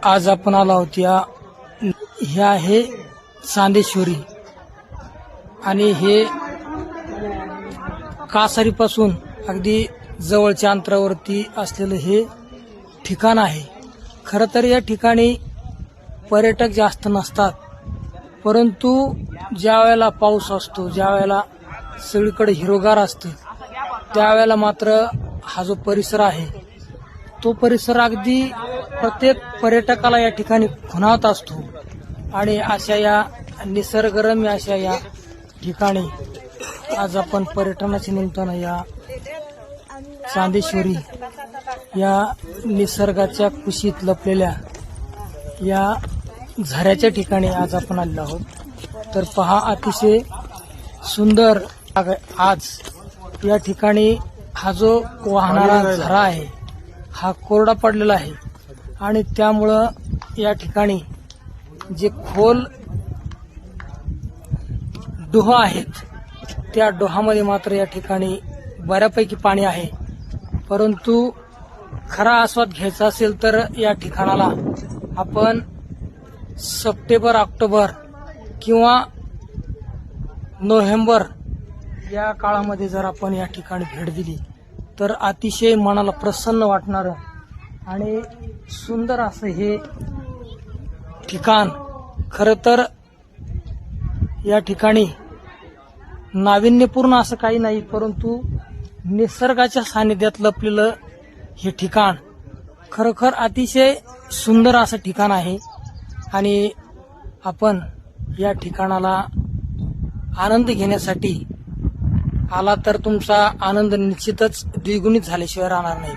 आज आपण आलो आहोत हे आहे चांदेश्वरी आणि हे कासारीपासून अगदी जवळच्या अंतरावरती असलेलं हे ठिकाण आहे। खरं तर या ठिकाणी पर्यटक जास्त नसतात, परंतु ज्या वेळेला पाऊस असतो, ज्या वेळेला सगळीकडे हिरवगार असतं, त्यावेळेला मात्र हा जो परिसर आहे तो परिसर अगदी प्रत्येक पर्यटकाला या ठिकाणी खुणावत असतो। आणि अशा या निसर्गरम्य अशा या ठिकाणी आज आपण पर्यटनाच्या निमित्तानं या चांदेश्वरी या निसर्गाच्या कुशीत लपलेल्या या झऱ्याच्या ठिकाणी आज आपण आलेलो आहोत। तर पहा, अतिशय सुंदर आज या ठिकाणी हा जो वाहणारा झरा आहे हा कोरडा पडलेला आहे आणि त्यामुळं या ठिकाणी जे खोल डोह आहेत त्या डोहामध्ये मात्र या ठिकाणी बऱ्यापैकी पाणी आहे। परंतु खरा आस्वाद घ्यायचा असेल तर या ठिकाणाला आपण सप्टेंबर, ऑक्टोबर किंवा नोव्हेंबर या काळामध्ये जर आपण या ठिकाणी भेट दिली तर अतिशय मनाला प्रसन्न वाटणारं आणि सुंदर असं हे ठिकाण। खरं तर या ठिकाणी नाविन्यपूर्ण असं काही नाही, परंतु निसर्गाच्या सानिध्यात लपलेलं हे ठिकाण खरोखर अतिशय सुंदर असं ठिकाण आहे। आणि आपण या ठिकाणाला आनंद घेण्यासाठी आला तर तुमचा आनंद निश्चितच द्विगुणित झाल्याशिवाय राहणार नाही।